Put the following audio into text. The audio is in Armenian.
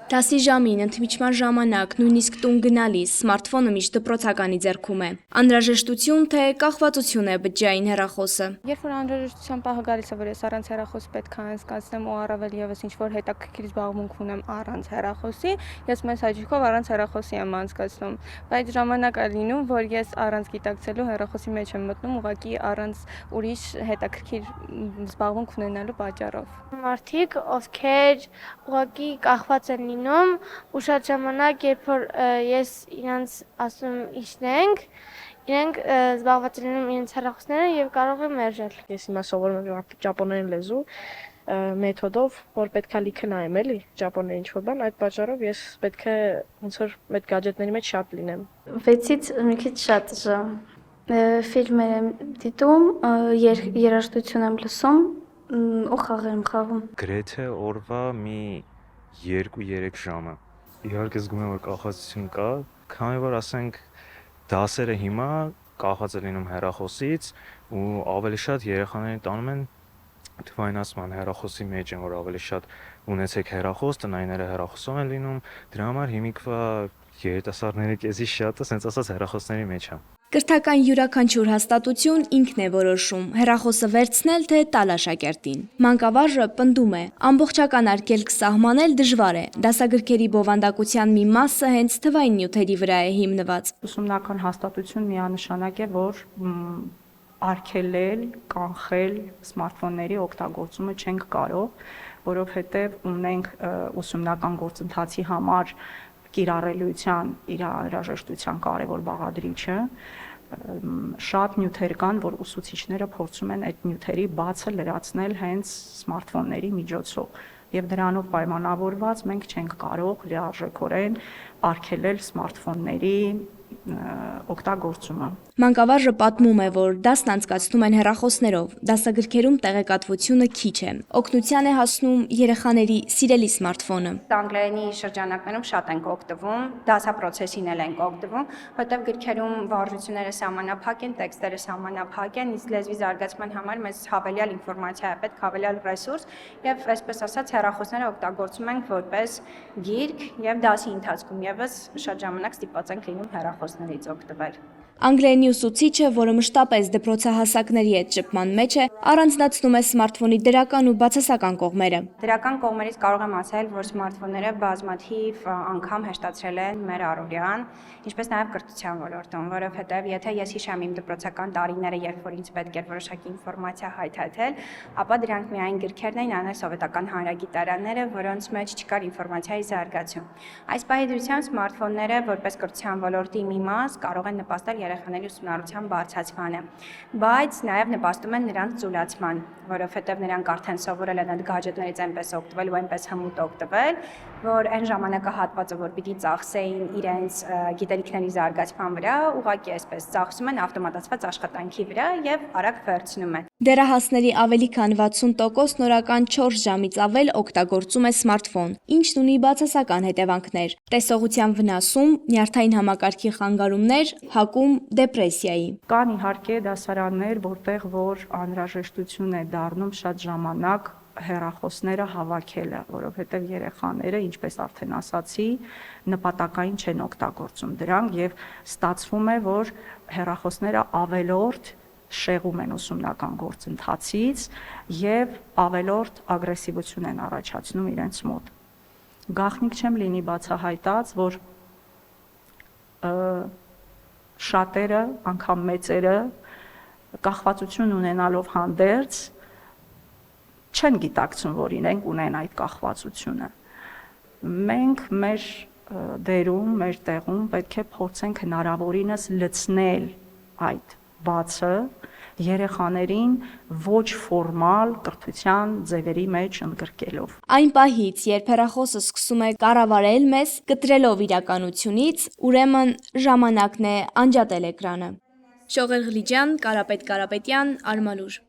Դասի ժամին, ընդմիջման ժամանակ, նույնիսկ տուն գնալիս, սմարթֆոնը միշտ դպրոցականի ձեռքում է։ Անհրաժեշտություն, թե կախվածություն է բջջային հեռախոսը։ Երբ որ անհրաժեշտության պահը գալիս է, որ ես առանց հեռախոսի պետք է անցկացնեմ ու առավել եւս ինչ-որ հետաքրքիր զբաղմունք ունեմ առանց հեռախոսի, ես մեծ հաճույքով առանց հեռախոսի եմ անցկացնում։ Բայց ժամանակ է լինում, որ ես առանց գիտակցելու հեռախոսի մեջ եմ մտնում, ուղղակի առանց ուրիշ հետաքրքիր զբաղմունք ունենալու պատճառով։ Մարդիկ, ովքեր ուղղակի կախված են լինում ու շատ ժամանակ, երբ որ ես իրանց ասում իջնենք, իրենք զբաղված լինում իրենց հեռախոսները եւ կարող են մերժել։ Ես հիմա սովորում եմ ճապոներեն լեզու մեթոդով, որ պետք է լիքը նայեմ, էլի, ճապոներեն ինչ-որ բան, այդ պատճառով ես պետք է ոնց որ այդ գadgetների մեջ շատ լինեմ։ 6-ից մի քիչ շատ ժամ։ Ֆիլմեր եմ դիտում, երաժշտություն եմ լսում ու խաղեր եմ խաղում։ Գրեթե օրվա մի 2-3 ժամը։ Իհարկե զգում եմ, որ կախվածություն կա, քանի որ ասենք դասերը հիմա կախված է լինում հեռախոսից ու ավելի շատ երեխաներին տանում են թվայնացման հեռախոսի մեջ են, որ ավելի շատ ունեցեք հեռախոս, տնայինները հեռախոսով են լինում, դրա համար հիմիկվա երիտասարդների կեսի շատը սենց ասած հեռախոսների մեջ է։ Կրթական յուրաքանչյուր հաստատություն ինքն է որոշում հեռախոսը վերցնել թե տալ աշակերտին։ Մանկավարժը պնդում է, ամբողջական արգելք սահմանել դժվար է, դասագրքերի բովանդակության մի մասը հենց թվային նյութերի վրա է հիմնված։ Ուսումնական հաստատություն միանշանակ է, որ արգելել, կանխել սմարթֆոնների օգտագործումը չենք կարող, որովհետև ունենք ուսումնական գործընթացի համար կիրառելիության իր անհրաժեշտության կարևոր բաղադրիչը, շատ նյութեր կան, որ ուսուցիչները փորձում են այդ նյութերի բացը լրացնել հենց սմարթֆոնների միջոցով, եւ դրանով պայմանավորված մենք չենք կարող լիարժեքորեն արգելել սմարթֆոնների օգտագործումը։ Մանկավարժը պատմում է, որ դասն անցկացնում են հեռախոսներով, դասագրքերում տեղեկատվությունը քիչ է։ Օգնության է հասնում երեխաների սիրելի սմարթֆոնը։ Անգլերենի շրջանակներում շատ ենք օգտվում, դասապրոցեսին էլ ենք օգտվում, որտեղ գրքերում վարժությունները սահմանափակ են, տեքստերը սահմանափակ են, իսկ լեզվի զարգացման համար մեզ հավելյալ ինֆորմացիա է պետք, հավելյալ ռեսուրս, եւ այսպես ասած հեռախոսները օգտագործում ենք որպես գիրք եւ դասի ընթացքում եւս շատ ժամանակ ստիպված ենք լինում հեռախոսներից օգտվել։ Անգլերենի ուսուցիչը, որը մշտապես դպրոցահասակների հետ շփման մեջ է, առանձնացնում է սմարթֆոնի դրական ու բացասական կողմերը։ Դրական կողմերից կարող եմ ասել, որ սմարթֆոնները բազմաթիվ անգամ հեշտացրել են մեր առօրյան, ինչպես նաև կրթության ոլորտում, որովհետև եթե ես հիշեմ իմ դպրոցական տարիները, երբ որ ինձ պետք էր որոշակի ինֆորմացիա հայթայթել, ապա դրանք միայն գրքերն էին, անել սովետական հանրագիտարանները, որոնց մեջ չկար ինֆորմացիայի զարգացում։ Այս պահի սմարթֆոնները, որպես կրթության ոլորտի մի մաս, կարող են նպաստել երեխաների ուսումնառության բարձրացմանը, բայց նաև նպաստում են նրանց ծուլացման, որովհետև նրանք արդեն սովորել են այդ գadgetներից այնպես օգտվել ու այնպես հմուտ օգտվել, որ այն ժամանակահատվածը, որ պիտի ծախսեին իրենց գիտելիքների զարգացման վրա, ուղղակի այսպես ծախսում են ավտոմատացված աշխատանքի վրա եւ արագ վերցնում են։ Դեռահասների ավելի քան 60% նորական 4 ժամից ավել օգտագործում է սմարթֆոն, ինչն ունի բացասական հետևանքներ՝ տեսողության վնասում, նյարդային համակարգի խանգարումներ, հակում դեպրեսիայի։ Կան իհարկե դասարաններ, որտեղ որ անհրաժեշտություն է դառնում շատ ժամանակ հեռախոսները հավաքելը, որովհետև երեխաները, ինչպես արդեն ասացի, նպատակային չեն օգտագործում դրանք եւ ստացվում է, որ հեռախոսները ավելորդ շեղում են ուսումնական գործընթացից եւ ավելորդ ագրեսիվություն են առաջացնում իրենց մոտ։ Գաղտնիք չեմ լինի բացահայտած, որ շատերը, անգամ մեծերը կախվածություն ունենալով հանդերձ չեն գիտակցում, որ իրենք ունեն այդ կախվածությունը։ Մենք մեր դերում, մեր տեղում պետք է փորձենք հնարավորինս լցնել այդ բացը երեխաներին ոչ ֆորմալ կրթության ձևերի մեջ ընդգրկելով։ Այն պահից, երբ հեռախոսը սկսում է կառավարել մեզ, կտրելով իրականությունից, ուրեմն ժամանակն է անջատել էկրանը։ Շողեր Ղլիջյան, Կարապետ Կարապետյան, Արմալուր։